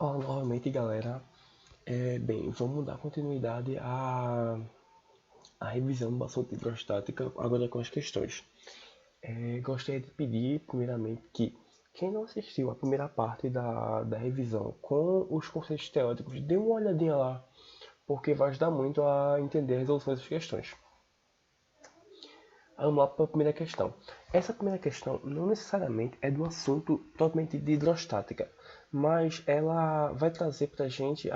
Opa, novamente, galera. Bem, vamos dar continuidade à revisão do assunto de hidrostática, agora com as questões. Gostaria de pedir, primeiramente, que quem não assistiu a primeira parte da revisão com os conceitos teóricos, dê uma olhadinha lá, porque vai ajudar muito a entender a resolução dessas questões. Vamos lá para a primeira questão. Essa primeira questão não necessariamente é do assunto totalmente de hidrostática, mas ela vai trazer para a gente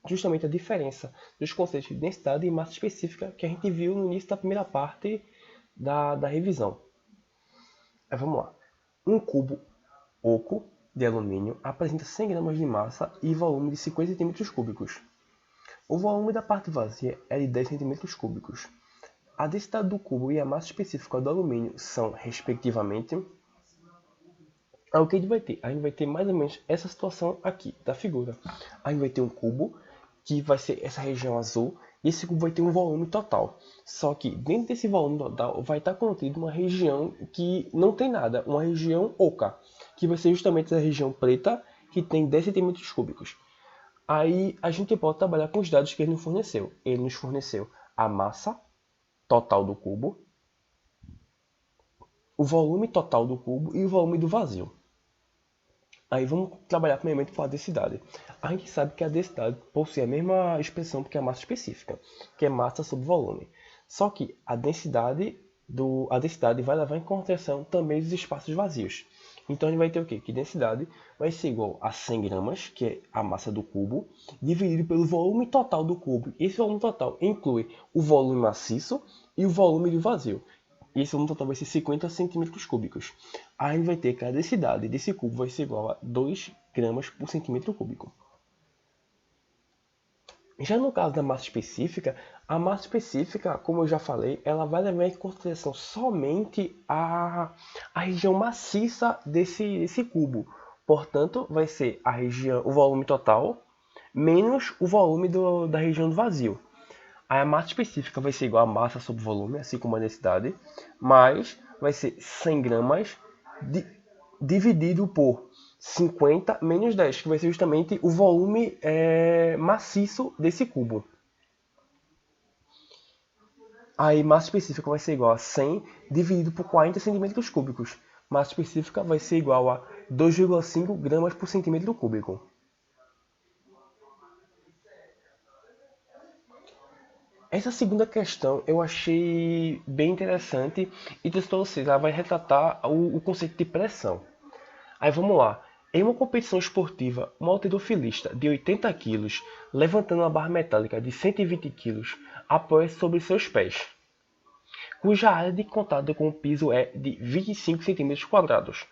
justamente a diferença dos conceitos de densidade e massa específica que a gente viu no início da primeira parte da revisão. Vamos lá. Um cubo oco de alumínio apresenta 100 gramas de massa e volume de 50 centímetros cúbicos. O volume da parte vazia é de 10 centímetros cúbicos. A densidade do cubo e a massa específica do alumínio são, respectivamente, o que a gente vai ter? A gente vai ter mais ou menos essa situação aqui da figura. A gente vai ter um cubo, que vai ser essa região azul, e esse cubo vai ter um volume total. Só que dentro desse volume total vai estar contido uma região que não tem nada, uma região oca, que vai ser justamente essa região preta, que tem 10 centímetros cúbicos. Aí a gente pode trabalhar com os dados que ele nos forneceu. Ele nos forneceu a massa total do cubo, o volume total do cubo e o volume do vazio. Aí vamos trabalhar primeiramente com a densidade. A gente sabe que a densidade possui a mesma expressão que a massa específica, que é massa sobre volume. Só que a densidade vai levar em consideração também os espaços vazios. Então a gente vai ter o quê? Que densidade vai ser igual a 100 gramas, que é a massa do cubo, dividido pelo volume total do cubo. Esse volume total inclui o volume maciço e o volume do vazio. Esse volume total vai ser 50 centímetros cúbicos. A gente vai ter que a densidade desse cubo vai ser igual a 2 gramas por centímetro cúbico. Já no caso da massa específica, a massa específica, como eu já falei, ela vai levar em consideração somente a região maciça desse cubo. Portanto, vai ser o volume total menos o volume da região do vazio. Aí a massa específica vai ser igual a massa sobre volume, assim como a densidade, mas vai ser 100 gramas dividido por 50 menos 10, que vai ser justamente o volume maciço desse cubo. Aí massa específica vai ser igual a 100 dividido por 40 centímetros cúbicos. Massa específica vai ser igual a 2,5 gramas por centímetro cúbico. Essa segunda questão eu achei bem interessante e trouxe para vocês. Ela vai retratar o conceito de pressão. Aí vamos lá. Em uma competição esportiva, um halterofilista de 80 quilos, levantando uma barra metálica de 120 quilos, apoia-se sobre seus pés, cuja área de contato com o piso é de 25 centímetros quadrados.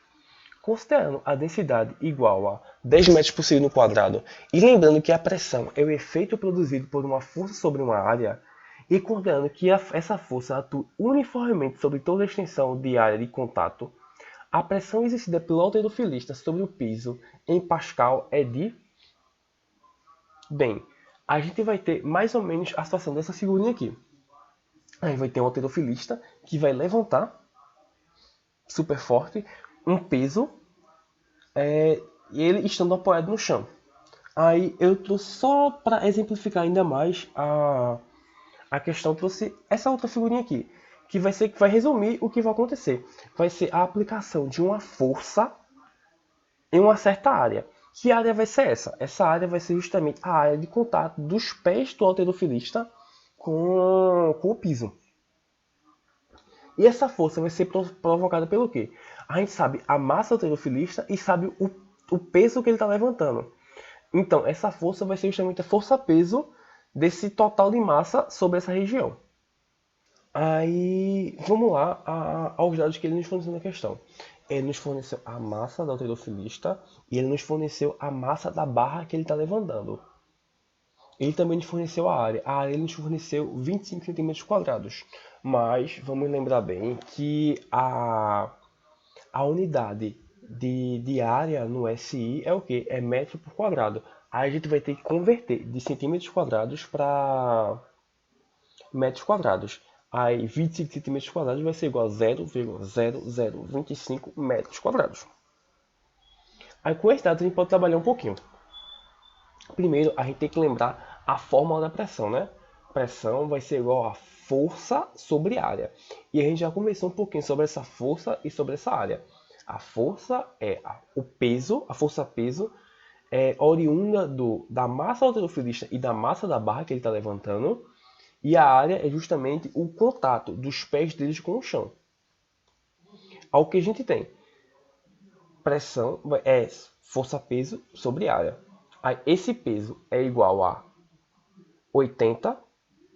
Considerando a densidade igual a 10 metros por segundo quadrado e lembrando que a pressão é o efeito produzido por uma força sobre uma área, e considerando que essa força atua uniformemente sobre toda a extensão de área de contato, a pressão exercida pelo halterofilista sobre o piso em Pascal é de... Bem, a gente vai ter mais ou menos a situação dessa figurinha aqui. A gente vai ter um halterofilista que vai levantar super forte um peso e ele estando apoiado no chão. Aí eu trouxe só para exemplificar ainda mais a questão, trouxe essa outra figurinha aqui, que vai resumir o que vai acontecer. Vai ser a aplicação de uma força em uma certa área. Que área vai ser essa? Essa área vai ser justamente a área de contato dos pés do halterofilista com o piso. E essa força vai ser provocada pelo quê? A gente sabe a massa do halterofilista e sabe o peso que ele está levantando. Então, essa força vai ser justamente a força-peso desse total de massa sobre essa região. Aí, vamos lá aos dados que ele nos forneceu na questão. Ele nos forneceu a massa do halterofilista e ele nos forneceu a massa da barra que ele está levantando. Ele também nos forneceu a área. A área ele nos forneceu 25 centímetros quadrados. Mas vamos lembrar bem que a unidade de área no SI é o que? É metro por quadrado. Aí a gente vai ter que converter de centímetros quadrados para metros quadrados. Aí 25 centímetros quadrados vai ser igual a 0,0025 metros quadrados. Aí com esse dado a gente pode trabalhar um pouquinho. primeiro a gente tem que lembrar a fórmula da pressão, né? Pressão vai ser igual a força sobre área. E a gente já conversou um pouquinho sobre essa força e sobre essa área. A força é o peso, a força-peso é oriunda da massa halterofilista e da massa da barra que ele está levantando. E a área é justamente o contato dos pés deles com o chão. Ao que a gente tem? Pressão é força-peso sobre área. Aí, esse peso é igual a 80,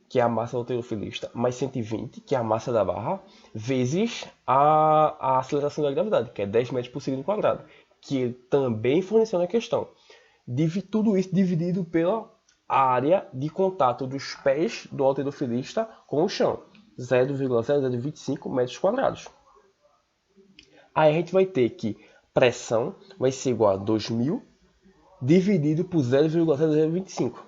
que é a massa halterofilista, mais 120, que é a massa da barra, vezes a aceleração da gravidade, que é 10 metros por segundo quadrado, que ele também forneceu na questão. Tudo isso dividido pela área de contato dos pés do halterofilista com o chão, 0,0025 metros quadrados. Aí a gente vai ter que pressão vai ser igual a 2.000 dividido por 0,0025,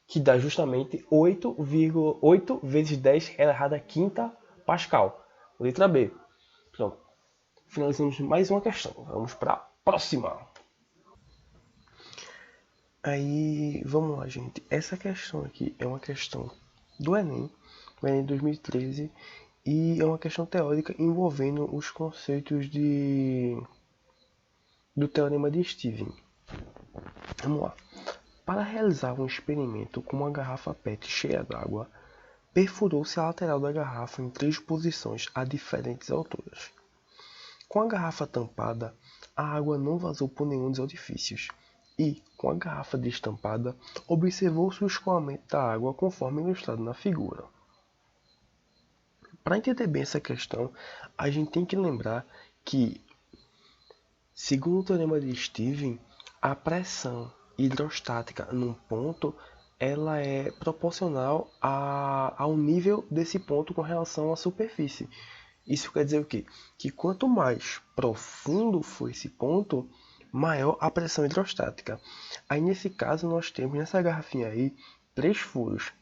que dá justamente 8 vezes 10 elevado a quinta Pascal. Letra B. Pronto. Finalizamos mais uma questão. Vamos para a próxima. Aí, vamos lá, gente. Essa questão aqui é uma questão do Enem, do Enem 2013, e é uma questão teórica envolvendo os conceitos do teorema de Stevens. Vamos lá. Para realizar um experimento com uma garrafa PET cheia d'água, perfurou-se a lateral da garrafa em 3 posições a diferentes alturas. Com a garrafa tampada, a água não vazou por nenhum dos orifícios e, com a garrafa destampada, observou-se o escoamento da água conforme ilustrado na figura. Para entender bem essa questão, a gente tem que lembrar que, segundo o teorema de Stevens, a pressão hidrostática num ponto ela é proporcional ao nível desse ponto com relação à superfície. Isso quer dizer o quê? Que quanto mais profundo for esse ponto, maior a pressão hidrostática. Aí nesse caso nós temos nessa garrafinha aí 3 furos.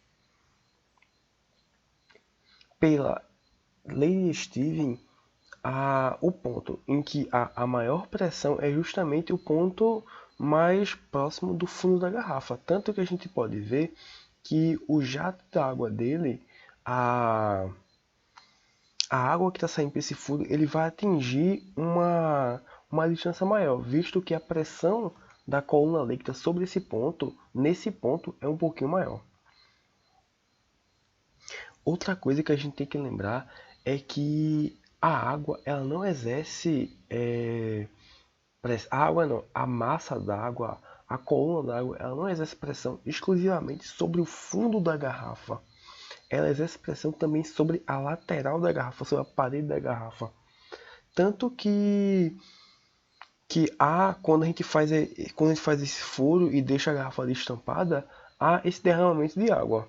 Pela lei de Stevens, o ponto em que a maior pressão é justamente o ponto mais próximo do fundo da garrafa. Tanto que a gente pode ver que o jato da água dele, a água que está saindo para esse furo, ele vai atingir uma distância maior, visto que a pressão da coluna líquida sobre esse ponto, nesse ponto, é um pouquinho maior. Outra coisa que a gente tem que lembrar é que a água ela não exerce a massa d'água, a coluna d'água, ela não exerce pressão exclusivamente sobre o fundo da garrafa. Ela exerce pressão também sobre a lateral da garrafa, sobre a parede da garrafa. Tanto que quando a gente faz esse furo e deixa a garrafa destampada, há esse derramamento de água.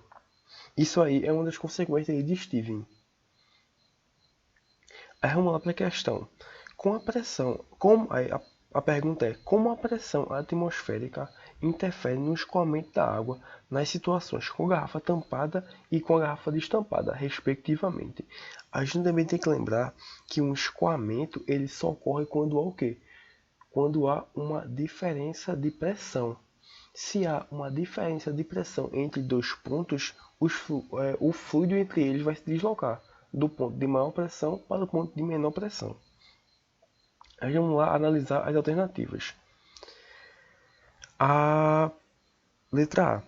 Isso aí é uma das consequências de Stevens. Aí vamos lá para a questão. Com a pressão, a pergunta é: como a pressão atmosférica interfere no escoamento da água nas situações com garrafa tampada e com a garrafa destampada, respectivamente? A gente também tem que lembrar que um escoamento ele só ocorre quando há o quê? Quando há uma diferença de pressão. Se há uma diferença de pressão entre dois pontos, o fluido entre eles vai se deslocar do ponto de maior pressão para o ponto de menor pressão. Aí vamos lá analisar as alternativas. A letra A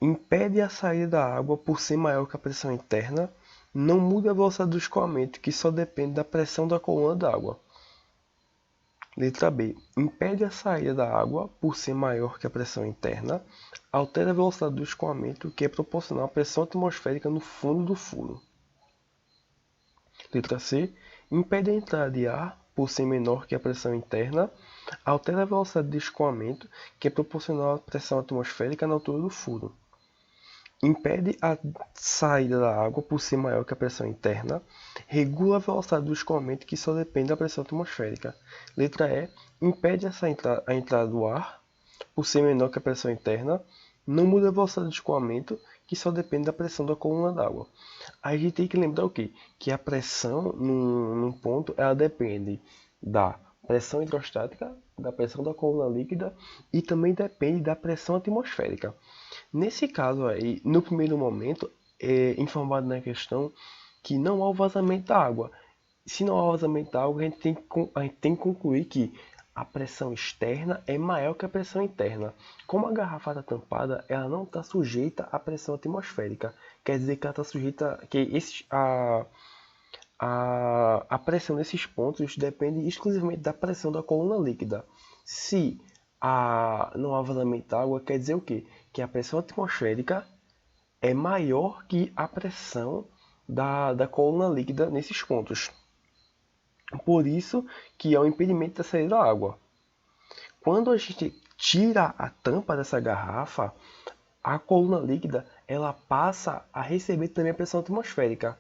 impede a saída da água por ser maior que a pressão interna, não muda a velocidade do escoamento, que só depende da pressão da coluna d'água. Letra B. Impede a saída da água por ser maior que a pressão interna, altera a velocidade do escoamento, que é proporcional à pressão atmosférica no fundo do furo. Letra C. Impede a entrada de ar por ser menor que a pressão interna, altera a velocidade de escoamento, que é proporcional à pressão atmosférica na altura do furo. Impede a saída da água por ser maior que a pressão interna, regula a velocidade do escoamento, que só depende da pressão atmosférica. Letra E. Impede a entrada do ar por ser menor que a pressão interna, não muda a velocidade do escoamento, que só depende da pressão da coluna d'água. Aí a gente tem que lembrar o quê? Que a pressão num ponto ela depende da pressão hidrostática, da pressão da coluna líquida e também depende da pressão atmosférica. Nesse caso aí, no primeiro momento, é informado na questão que não há o vazamento da água. Se não há vazamento da água, a gente tem que concluir que a pressão externa é maior que a pressão interna. Como a garrafa está tampada, ela não está sujeita à pressão atmosférica. Quer dizer que ela está sujeita a pressão nesses pontos depende exclusivamente da pressão da coluna líquida. Se não há vazamento de água, quer dizer o quê? Que a pressão atmosférica é maior que a pressão da coluna líquida nesses pontos. Por isso que é o impedimento da saída da água. Quando a gente tira a tampa dessa garrafa, a coluna líquida ela passa a receber também a pressão atmosférica.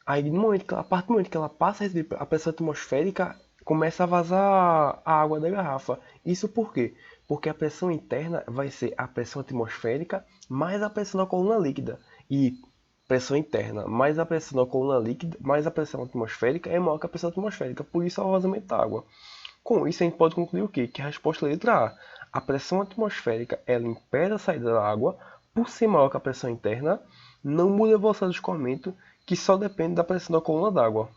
Aí, a partir do momento que ela passa a receber a pressão atmosférica, começa a vazar a água da garrafa. Isso por quê? Porque a pressão interna vai ser a pressão atmosférica mais a pressão da coluna líquida. E pressão interna mais a pressão da coluna líquida mais a pressão atmosférica é maior que a pressão atmosférica. Por isso, há o vazamento da água. Com isso, a gente pode concluir o quê? Que a resposta é a letra A. A pressão atmosférica ela impede a saída da água, por ser maior que a pressão interna, não muda a velocidade de escoamento, que só depende da pressão da coluna d'água.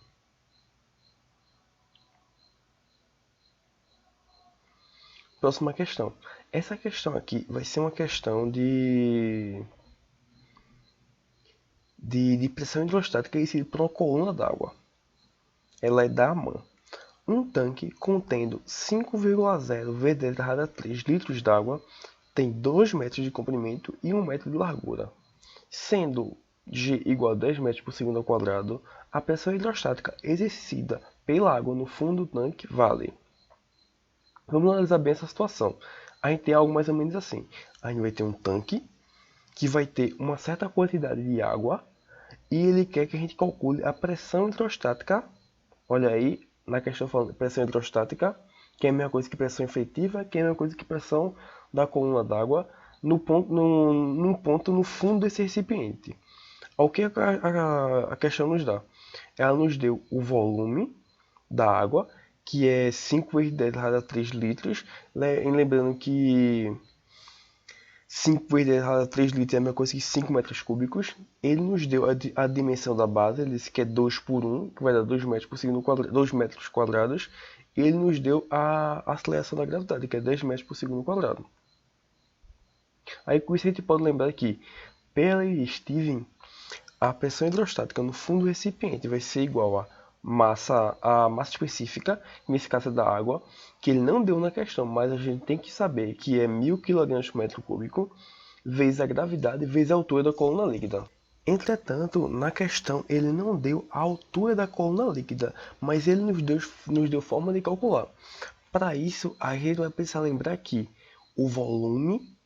Próxima questão. Essa questão aqui vai ser uma questão de pressão hidrostática exercida por uma coluna d'água. Ela é da AMAN. Um tanque contendo 5,0 vezes 3 litros d'água tem 2 metros de comprimento e 1 metro de largura. Sendo G igual a 10 metros por segundo ao quadrado, a pressão hidrostática exercida pela água no fundo do tanque vale. Vamos analisar bem essa situação. A gente tem algo mais ou menos assim. A gente vai ter um tanque que vai ter uma certa quantidade de água e ele quer que a gente calcule a pressão hidrostática. Olha aí, na questão falando de pressão hidrostática, que é a mesma coisa que pressão efetiva, que é a mesma coisa que pressão da coluna d'água num ponto no fundo desse recipiente. O que a questão nos dá? Ela nos deu o volume da água, que é 5 vezes 10 elevado a 3 litros. Lembrando que 5 vezes 10 elevado a 3 litros é a mesma coisa que 5 metros cúbicos. Ele nos deu a dimensão da base, ele disse que é 2 por 1, que vai dar 2 metros por segundo quadrado, 2 metros quadrados. E ele nos deu a aceleração da gravidade, que é 10 metros por segundo quadrado. Aí com isso a gente pode lembrar que, pela lei de Stevens, a pressão hidrostática no fundo do recipiente vai ser igual a massa específica, nesse caso é da água, que ele não deu na questão, mas a gente tem que saber que é 1000 kg por metro cúbico, vezes a gravidade, vezes a altura da coluna líquida. Entretanto, na questão ele não deu a altura da coluna líquida, mas ele nos deu forma de calcular. Para isso, a gente vai precisar lembrar que o volume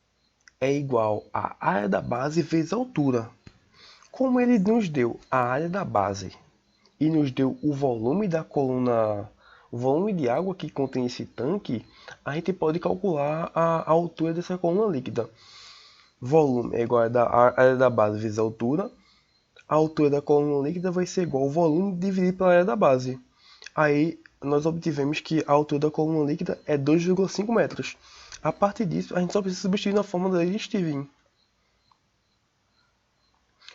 é igual à área da base vezes a altura. Como ele nos deu a área da base e nos deu o volume da coluna, o volume de água que contém esse tanque, a gente pode calcular a altura dessa coluna líquida. Volume é igual a área da base vezes a altura. A altura da coluna líquida vai ser igual ao volume dividido pela área da base. Aí nós obtivemos que a altura da coluna líquida é 2,5 metros. A partir disso, a gente só precisa substituir na fórmula da lei de Stevens.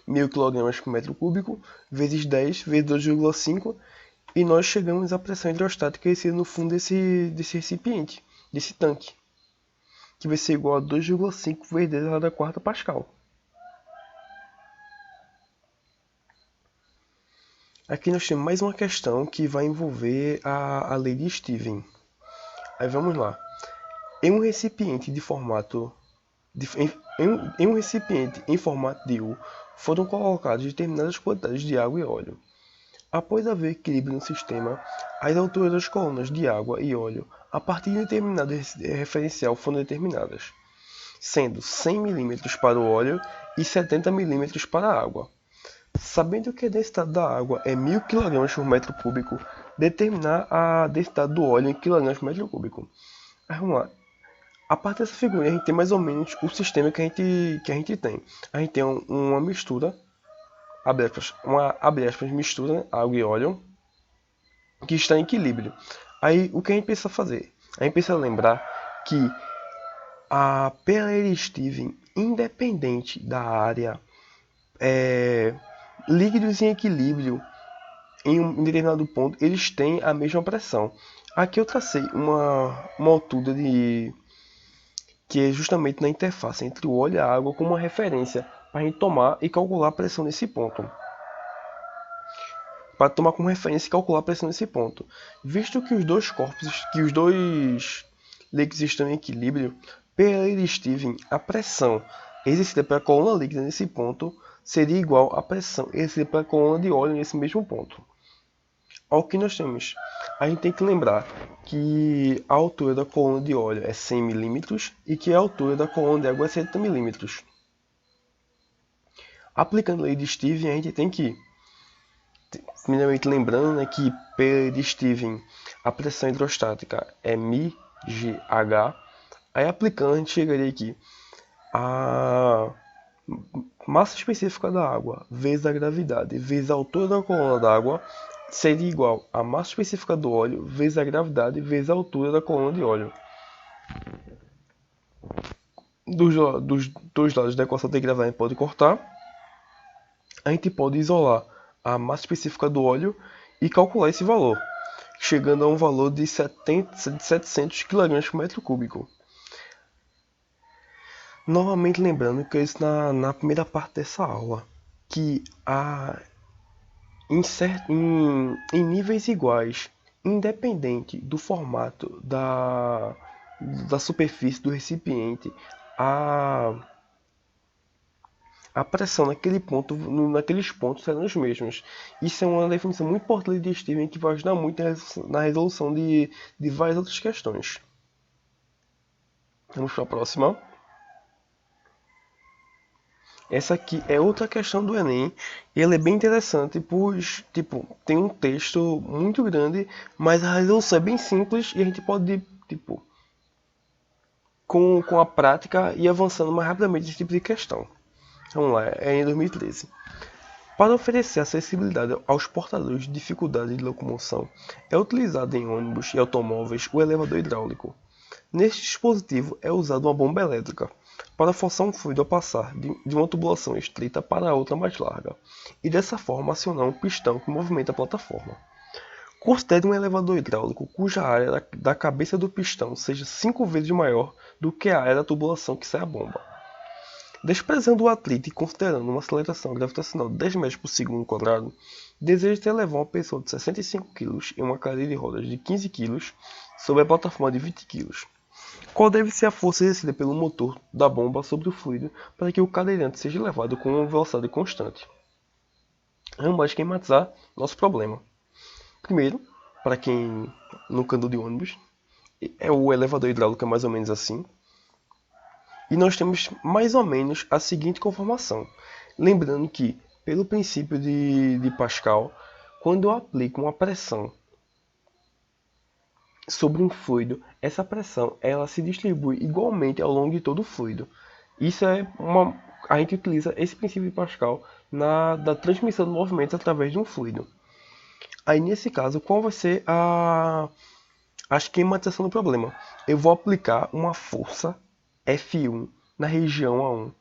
1000 kg por metro cúbico vezes 10 vezes 2,5 e nós chegamos à pressão hidrostática exercida no fundo desse recipiente, desse tanque, que vai ser igual a 2,5 vezes 10 elevado a 4 Pascal. Aqui nós temos mais uma questão que vai envolver a lei de Stevens. Aí vamos lá. Em um recipiente de formato em um recipiente em formato de U foram colocadas determinadas quantidades de água e óleo. Após haver equilíbrio no sistema, as alturas das colunas de água e óleo a partir de um determinado referencial foram determinadas, sendo 100 mm para o óleo e 70 mm para a água. Sabendo que a densidade da água é 1000 kg por metro cúbico, determinar a densidade do óleo em kg por metro cúbico. Aí, vamos lá. A partir dessa figurinha a gente tem mais ou menos o sistema que a gente tem. A gente tem uma mistura, abre aspas, mistura, água e óleo. que está em equilíbrio. Aí, o que a gente precisa fazer? A gente precisa lembrar que a Pereira-Steven, independente da área, líquidos em equilíbrio em um determinado ponto, eles têm a mesma pressão. Aqui eu tracei uma altura que é justamente na interface entre o óleo e a água como uma referência para a gente tomar e calcular a pressão nesse ponto. Para tomar como referência e calcular a pressão nesse ponto. Visto que os dois líquidos estão em equilíbrio, Pereira-Steven, a pressão exercida pela coluna líquida nesse ponto seria igual à pressão exercida pela coluna de óleo nesse mesmo ponto. Ao que nós temos? A gente tem que lembrar que a altura da coluna de óleo é 100 mm e que a altura da coluna de água é 70 mm. Aplicando a lei de Steven, a gente tem que, primeiramente lembrando, né, que pela Steven a pressão hidrostática é μgh. Aí aplicando, a gente chegaria aqui a massa específica da água vezes a gravidade vezes a altura da coluna d'água seria igual a massa específica do óleo vezes a gravidade vezes a altura da coluna de óleo. Dos dois lados da equação de gravidade a gente pode cortar. A gente pode isolar a massa específica do óleo e calcular esse valor, chegando a um valor de 700 kg por metro cúbico. Novamente lembrando que isso na primeira parte dessa aula, que em níveis iguais, independente do formato da superfície do recipiente, a pressão naqueles pontos serão os mesmos. Isso é uma definição muito importante de Steven que vai ajudar muito na resolução de várias outras questões. Vamos para a próxima. Essa aqui é outra questão do Enem. E ela é bem interessante, pois tem um texto muito grande, mas a resolução é bem simples e a gente pode, com a prática, ir avançando mais rapidamente nesse tipo de questão. Vamos lá, é em 2013. Para oferecer acessibilidade aos portadores de dificuldade de locomoção, é utilizado em ônibus e automóveis o elevador hidráulico. Neste dispositivo é usada uma bomba elétrica para forçar um fluido a passar de uma tubulação estreita para outra mais larga, e dessa forma acionar um pistão que movimenta a plataforma. Considere um elevador hidráulico cuja área da cabeça do pistão seja 5 vezes maior do que a área da tubulação que sai a bomba. Desprezando o atrito e considerando uma aceleração gravitacional de 10 metros por segundo quadrado, deseja-se levar uma pessoa de 65 kg em uma cadeira de rodas de 15 kg sobre a plataforma de 20 kg. Qual deve ser a força exercida pelo motor da bomba sobre o fluido para que o cadeirante seja levado com uma velocidade constante? Vamos esquematizar nosso problema. Primeiro, para quem nunca andou de ônibus, o elevador hidráulico é mais ou menos assim. E nós temos mais ou menos a seguinte conformação. Lembrando que, pelo princípio de Pascal, quando eu aplico uma pressão sobre um fluido, essa pressão ela se distribui igualmente ao longo de todo o fluido. A gente utiliza esse princípio de Pascal da transmissão de movimentos através de um fluido. Aí nesse caso, qual vai ser a esquematização do problema? Eu vou aplicar uma força F1 na região A1.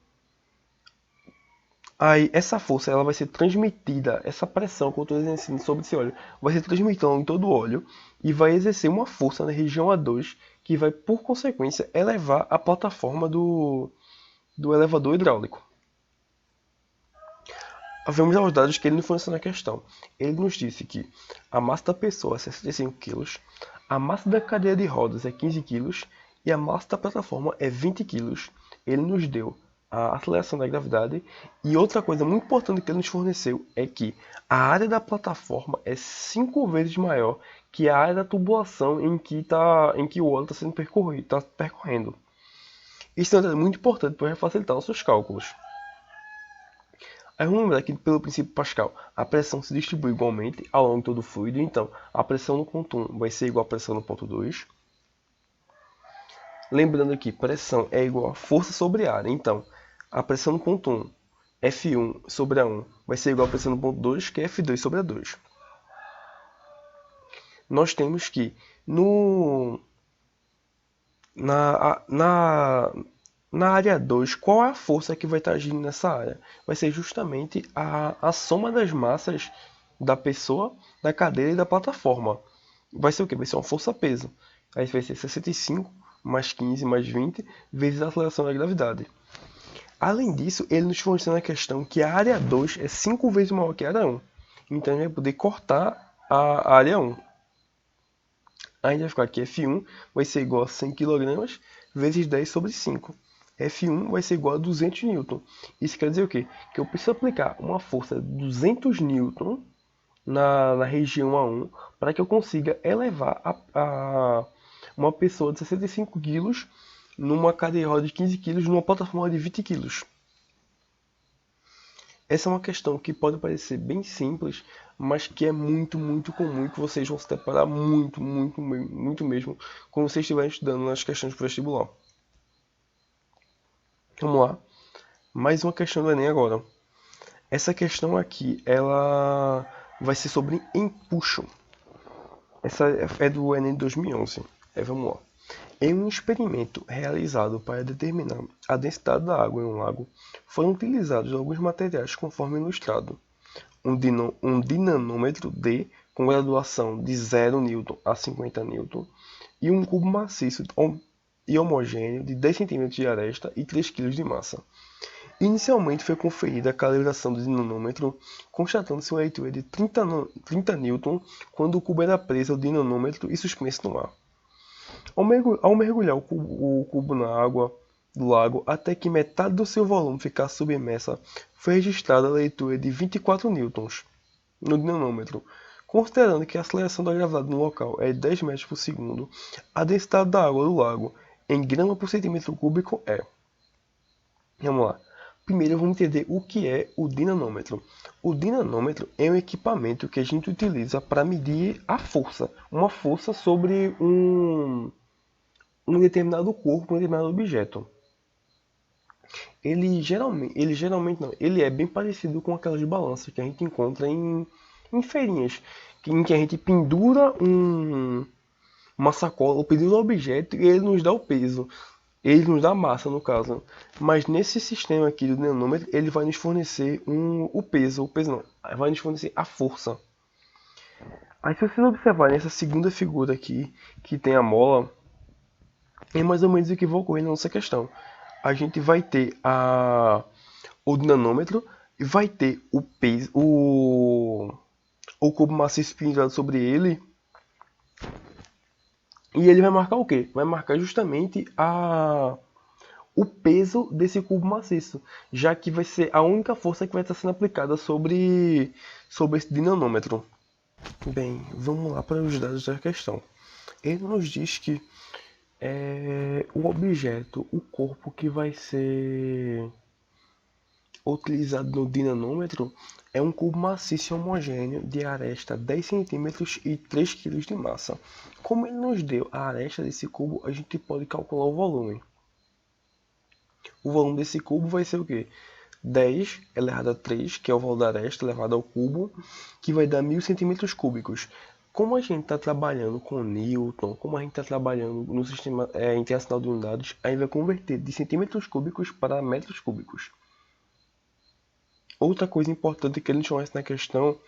Aí essa força ela vai ser transmitida, essa pressão que eu estou exercendo sobre esse óleo vai ser transmitida em todo o óleo e vai exercer uma força na região A2 que vai, por consequência, elevar a plataforma do elevador hidráulico. Vamos aos dados que ele nos forneceu na questão. Ele nos disse que a massa da pessoa é 65 kg, a massa da cadeira de rodas é 15 kg e a massa da plataforma é 20 kg. Ele nos deu a aceleração da gravidade e outra coisa muito importante que ele nos forneceu é que a área da plataforma é 5 vezes maior que a área da tubulação em que o óleo está sendo percorrendo. Isso é muito importante para facilitar os seus cálculos. Aí vamos lembrar que, pelo princípio Pascal, a pressão se distribui igualmente ao longo de todo o fluido. Então, a pressão no ponto 1 vai ser igual à pressão no ponto 2. Lembrando que pressão é igual a força sobre área. Então, a pressão no ponto 1, F1 sobre A1, vai ser igual a pressão no ponto 2, que é F2 sobre A2. nós temos que no, na, na, na área 2, qual é a força que vai estar agindo nessa área? Vai ser justamente a soma das massas da pessoa, da cadeira e da plataforma. Vai ser o quê? Vai ser uma força-peso. Aí vai ser 65 mais 15 mais 20 vezes a aceleração da gravidade. Além disso, ele nos forneceu a questão que a área 2 é 5 vezes maior que a área 1. Então, ele vai poder cortar a área 1. A gente vai ficar aqui, F1 vai ser igual a 100 kg vezes 10 sobre 5. F1 vai ser igual a 200 N. Isso quer dizer o quê? Que eu preciso aplicar uma força de 200 N na região A1 para que eu consiga elevar uma pessoa de 65 kg numa cadeira de rodas de 15 kg numa plataforma de 20 kg. Essa é uma questão que pode parecer bem simples, mas que é muito, muito comum e que vocês vão se deparar muito, muito, muito mesmo quando vocês estiverem estudando nas questões do vestibular. Vamos lá. Mais uma questão do Enem agora. Essa questão aqui, ela vai ser sobre empuxo. Essa é do Enem de 2011. Vamos lá. Em um experimento realizado para determinar a densidade da água em um lago, foram utilizados alguns materiais conforme ilustrado. Um dinamômetro D com graduação de 0 N a 50 N e um cubo maciço e homogêneo de 10 cm de aresta e 3 kg de massa. Inicialmente foi conferida a calibração do dinamômetro, constatando-se uma leitura de 30 N quando o cubo era preso ao dinamômetro e suspenso no ar. Ao mergulhar o cubo na água do lago até que metade do seu volume ficasse submersa, foi registrada a leitura de 24 newtons no dinamômetro. Considerando que a aceleração da gravidade no local é de 10 metros por segundo, a densidade da água do lago em grama por centímetro cúbico é... Vamos lá. Primeiro vamos entender o que é o dinamômetro. O dinamômetro é um equipamento que a gente utiliza para medir a força. Uma força sobre um determinado corpo, um determinado objeto. Ele geralmente não, ele é bem parecido com aquelas balanças que a gente encontra em feirinhas, em que a gente pendura uma sacola, ou pendura um objeto e ele nos dá o peso. Ele nos dá a massa, no caso. Mas nesse sistema aqui do dinamômetro, ele vai nos fornecer o peso não, vai nos fornecer a força. Aí se vocês observarem essa segunda figura aqui, que tem a mola, é mais ou menos o que vai ocorrer na nossa questão. A gente vai ter o dinamômetro e vai ter o peso, o cubo maciço pendurado sobre ele. E ele vai marcar o quê? Vai marcar justamente o peso desse cubo maciço, já que vai ser a única força que vai estar sendo aplicada sobre esse dinamômetro. Bem, vamos lá para os dados da questão. Ele nos diz que o objeto, o corpo que vai ser utilizado no dinamômetro é um cubo maciço e homogêneo de aresta 10 cm e 3 kg de massa. Como ele nos deu a aresta desse cubo, a gente pode calcular o volume. O volume desse cubo vai ser o quê? 10 elevado a 3, que é o valor da aresta elevado ao cubo, que vai dar 1000 centímetros cúbicos. Como a gente está trabalhando com Newton, como a gente está trabalhando no sistema internacional de unidades, a gente vai converter de centímetros cúbicos para metros cúbicos. Outra coisa importante que ele nos fornece na questão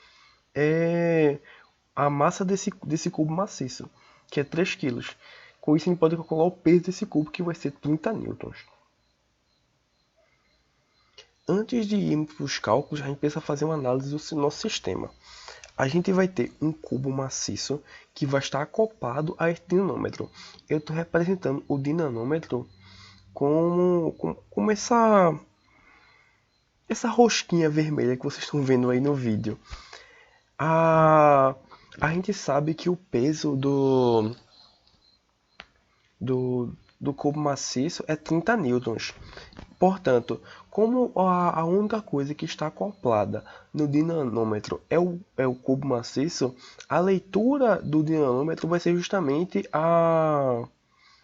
é a massa desse cubo maciço, que é 3 kg. Com isso a gente pode calcular o peso desse cubo, que vai ser 30 newtons. Antes de irmos para os cálculos, a gente precisa fazer uma análise do nosso sistema. A gente vai ter um cubo maciço que vai estar acoplado a esse dinamômetro. Eu estou representando o dinamômetro como essa rosquinha vermelha que vocês estão vendo aí no vídeo. A gente sabe que o peso do cubo maciço é 30 newtons. Portanto, como a única coisa que está acoplada no dinamômetro é o cubo maciço, a leitura do dinamômetro vai ser justamente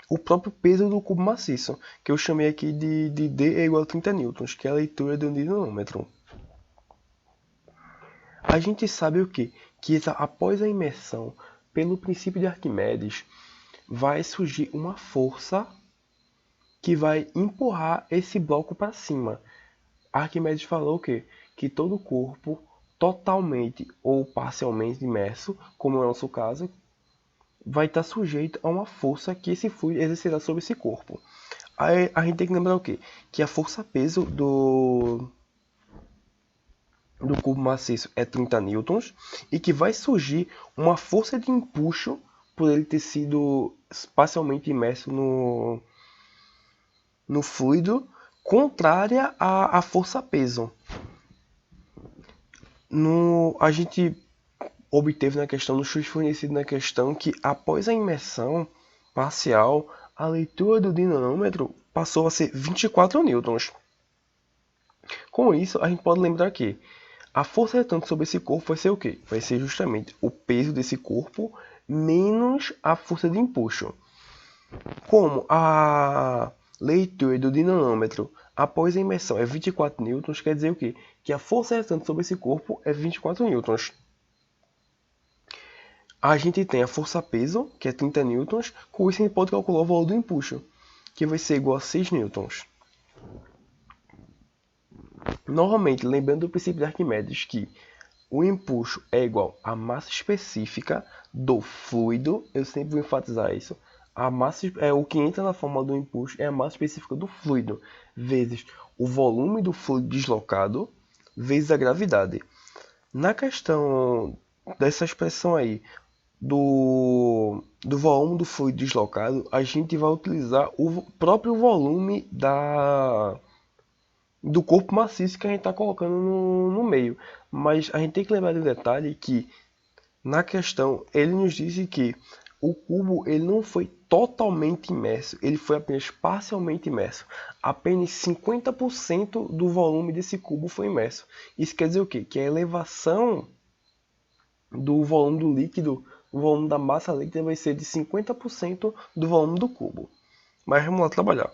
o próprio peso do cubo maciço, que eu chamei aqui de D é igual a 30 newtons, que é a leitura do dinamômetro. A gente sabe o quê? Que após a imersão pelo princípio de Arquimedes, vai surgir uma força que vai empurrar esse bloco para cima. Arquimedes falou o quê? Que todo corpo totalmente ou parcialmente imerso, como é o nosso caso, vai estar sujeito a uma força que esse fluido exercerá sobre esse corpo. Aí a gente tem que lembrar o quê? Que a força-peso do cubo maciço é 30 newtons e que vai surgir uma força de empuxo por ele ter sido parcialmente imerso no fluido, contrária à força-peso. A gente obteve na questão, no chute fornecido na questão, que após a imersão parcial, a leitura do dinamômetro passou a ser 24 newtons. Com isso, a gente pode lembrar que a força resultante sobre esse corpo vai ser o quê? Vai ser justamente o peso desse corpo menos a força de empuxo. Como a leitura do dinamômetro após a imersão é 24 newtons, quer dizer o quê? Que a força resultante sobre esse corpo é 24 newtons. A gente tem a força-peso, que é 30 newtons, com isso a gente pode calcular o valor do empuxo, que vai ser igual a 6 newtons. Novamente, lembrando do princípio de Arquimedes, que o empuxo é igual à massa específica do fluido, eu sempre vou enfatizar isso, a massa, o que entra na forma do empuxo é a massa específica do fluido, vezes o volume do fluido deslocado, vezes a gravidade. Na questão dessa expressão aí, do volume do fluido deslocado, a gente vai utilizar o próprio volume do corpo maciço que a gente está colocando no meio. Mas a gente tem que lembrar do detalhe que, na questão, ele nos disse que o cubo ele não foi totalmente imerso, ele foi apenas parcialmente imerso. Apenas 50% do volume desse cubo foi imerso. Isso quer dizer o quê? Que a elevação do volume do líquido, o volume da massa líquida vai ser de 50% do volume do cubo. Mas vamos lá trabalhar.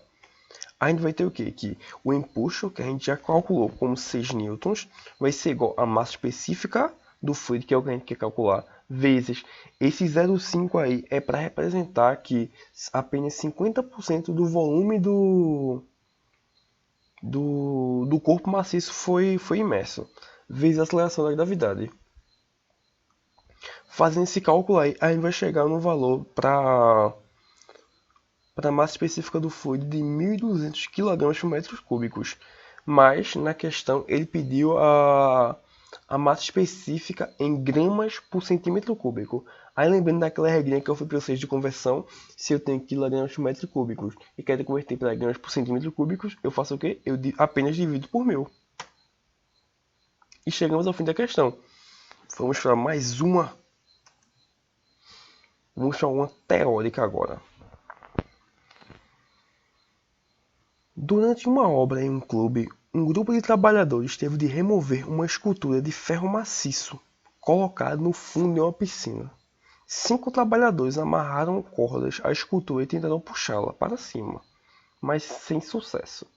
A gente vai ter o quê? Que o empuxo, que a gente já calculou como 6 newtons, vai ser igual à massa específica do fluido, que é o que a gente quer calcular, vezes esse 0,5 aí é para representar que apenas 50% do volume do corpo maciço foi imerso, vezes a aceleração da gravidade. Fazendo esse cálculo aí, a gente vai chegar no valor para a massa específica do fluido de 1.200 kg por metros cúbicos. Mas, na questão, ele pediu a massa específica em gramas por centímetro cúbico. Aí, lembrando daquela regrinha que eu falei para vocês de conversão, se eu tenho quilogramas por metro cúbicos e quero converter para gramas por centímetro cúbicos, eu faço o quê? Eu apenas divido por 1000. E chegamos ao fim da questão. Vamos para mais uma. Vamos para uma teórica agora. Durante uma obra em um clube, um grupo de trabalhadores teve de remover uma escultura de ferro maciço colocada no fundo de uma piscina. 5 trabalhadores amarraram cordas à escultura e tentaram puxá-la para cima, mas sem sucesso.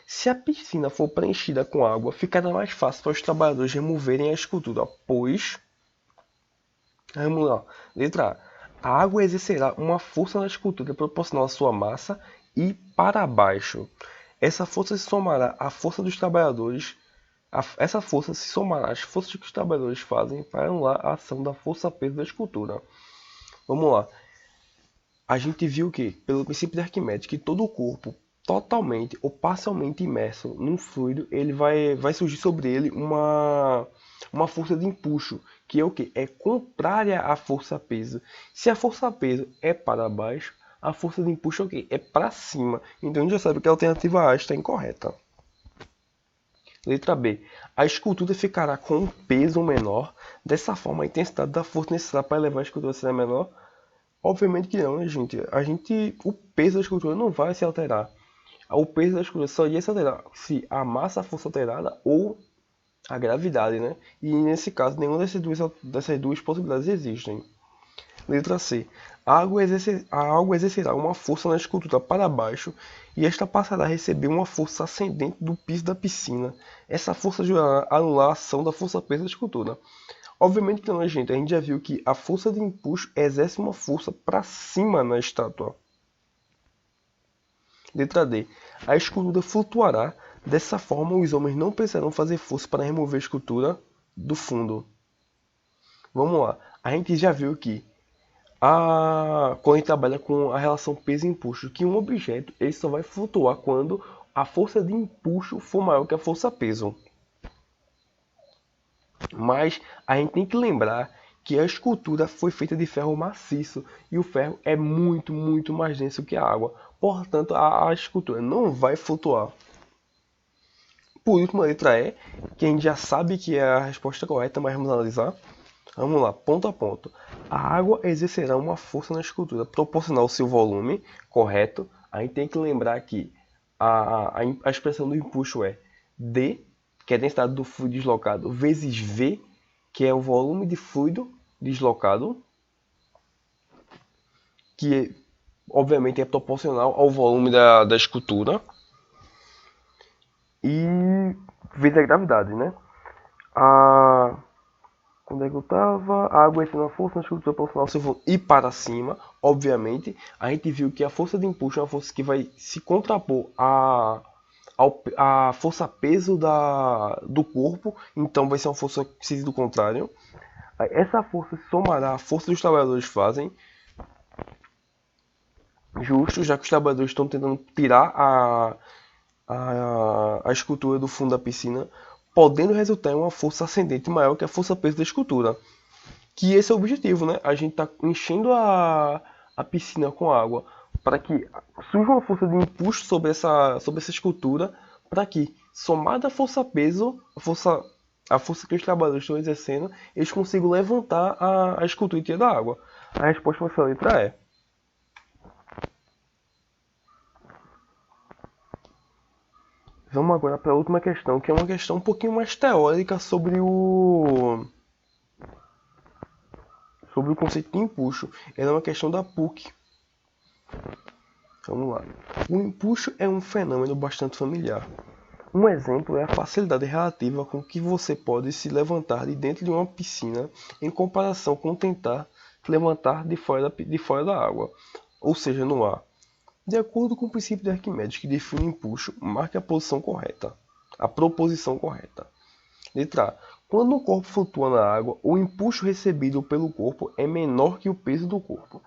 Se a piscina for preenchida com água, ficará mais fácil para os trabalhadores removerem a escultura, pois... Vamos lá. Letra A. A água exercerá uma força na escultura proporcional à sua massa e para baixo. Essa força se somará à força dos trabalhadores. Essa força se somará às forças que os trabalhadores fazem para anular a ação da força-peso da escultura. Vamos lá. A gente viu que, pelo princípio de Arquimedes, que todo o corpo totalmente ou parcialmente imerso num fluido, ele vai surgir sobre ele uma força de empuxo, que é o que? É contrária à força-peso. Se a força-peso é para baixo, a força de empuxo é o quê? É para cima. Então a gente já sabe que a alternativa A está incorreta. Letra B. A escultura ficará com um peso menor. Dessa forma, a intensidade da força necessária para elevar a escultura será menor. Obviamente que não, né, gente? O peso da escultura não vai se alterar. O peso da escultura só iria se alterar se a massa fosse alterada ou a gravidade, né? E nesse caso, nenhuma dessas duas possibilidades existem. Letra C. A água exercerá uma força na escultura para baixo e esta passará a receber uma força ascendente do piso da piscina. Essa força ajudará a anular a ação da força-peso da escultura. Obviamente que não, né, gente? A gente já viu que a força de empuxo exerce uma força para cima na estátua. Letra D. A escultura flutuará. Dessa forma, os homens não precisarão fazer força para remover a escultura do fundo. Vamos lá. A gente já viu que quando a gente trabalha com a relação peso e empuxo, que um objeto ele só vai flutuar quando a força de empuxo for maior que a força peso. Mas a gente tem que lembrar que a escultura foi feita de ferro maciço e o ferro é muito, muito mais denso que a água. Portanto, a escultura não vai flutuar. Por último, a letra E, que a gente já sabe que é a resposta correta, mas vamos analisar. Vamos lá, ponto a ponto. A água exercerá uma força na escultura proporcional ao seu volume, correto? A gente tem que lembrar que a expressão do empuxo é D, que é a densidade do fluido deslocado, vezes V, que é o volume de fluido deslocado, que obviamente é proporcional ao volume da escultura, e vezes a gravidade, né? Quando é que eu tava? A água entra na força na escultura proporcional ao seu volume e para cima, obviamente. A gente viu que a força de empuxo é uma força que vai se contrapor a força peso do corpo, então vai ser uma força sentido contrário. Essa força se somará à força que os trabalhadores fazem, justo, já que os trabalhadores estão tentando tirar a escultura do fundo da piscina, podendo resultar em uma força ascendente maior que a força peso da escultura. Que esse é o objetivo, né? A gente está enchendo a piscina com água para que surja uma força de empuxo sobre essa escultura, para que, somada à força peso, a força que os trabalhadores estão exercendo, eles consigam levantar a escultura e tirar da água. A resposta vai ser a letra E. Vamos agora para a última questão, que é uma questão um pouquinho mais teórica sobre o conceito de empuxo. Ela é uma questão da PUC. Vamos lá. O empuxo é um fenômeno bastante familiar. Um exemplo é a facilidade relativa com que você pode se levantar de dentro de uma piscina em comparação com tentar se levantar de fora da água, ou seja, no ar. De acordo com o princípio de Arquimedes que define o empuxo, marque a posição correta. A proposição correta. Letra A. Quando um corpo flutua na água, o empuxo recebido pelo corpo é menor que o peso do corpo.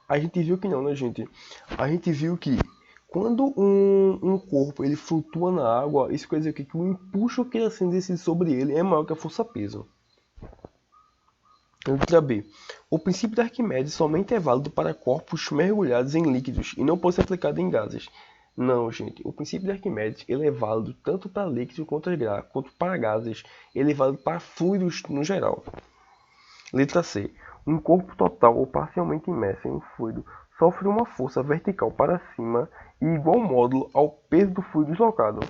A gente viu que não, né, gente? A gente viu que quando um corpo ele flutua na água, isso quer dizer que o empuxo que está sendo exercido sobre ele é maior que a força-peso. Letra B. O princípio de Arquimedes somente é válido para corpos mergulhados em líquidos e não pode ser aplicado em gases. Não, gente. O princípio de Arquimedes ele é válido tanto para líquidos quanto para gases. Ele é válido para fluidos no geral. Letra C. Um corpo total ou parcialmente imerso em um fluido sofre uma força vertical para cima e igual módulo ao peso do fluido deslocado.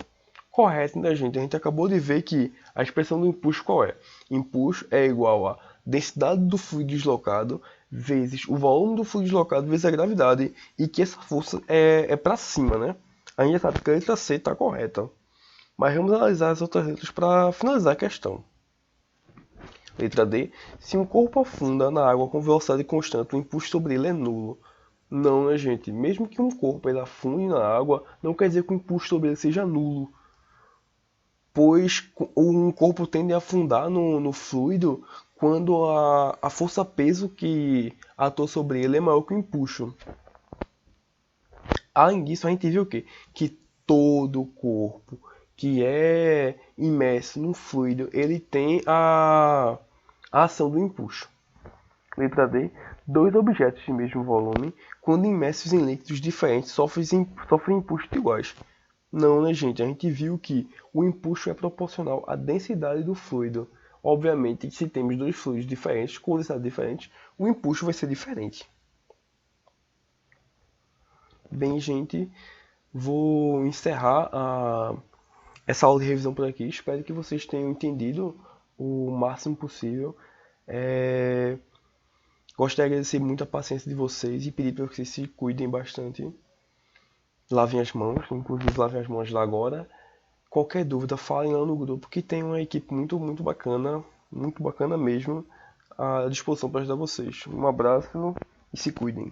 Correto, né, gente? A gente acabou de ver que a expressão do empuxo qual é? Empuxo é igual a densidade do fluido deslocado vezes o volume do fluido deslocado vezes a gravidade, e que essa força é para cima, né? A gente já sabe que a letra C está correta. Mas vamos analisar as outras letras para finalizar a questão. Letra D. Se um corpo afunda na água com velocidade constante, o empuxo sobre ele é nulo. Não, né, gente? Mesmo que um corpo ele afunde na água, não quer dizer que o empuxo sobre ele seja nulo. Pois um corpo tende a afundar no fluido quando a força-peso que atua sobre ele é maior que o empuxo. Além disso, a gente viu o quê? Que todo corpo que é imerso no fluido, ele tem a ação do empuxo. Letra D. Dois objetos de mesmo volume, quando imersos em líquidos diferentes, sofrem impulsos iguais. Não, né, gente? A gente viu que o empuxo é proporcional à densidade do fluido. Obviamente, se temos dois fluidos diferentes, com densidade diferente, o empuxo vai ser diferente. Bem, gente, vou encerrar essa aula de revisão por aqui. Espero que vocês tenham entendido o máximo possível. Gostaria de agradecer muito a paciência de vocês e pedir para que vocês se cuidem bastante. Lavem as mãos, inclusive lavem as mãos lá agora. Qualquer dúvida, falem lá no grupo, que tem uma equipe muito bacana mesmo. à disposição para ajudar vocês. Um abraço e se cuidem.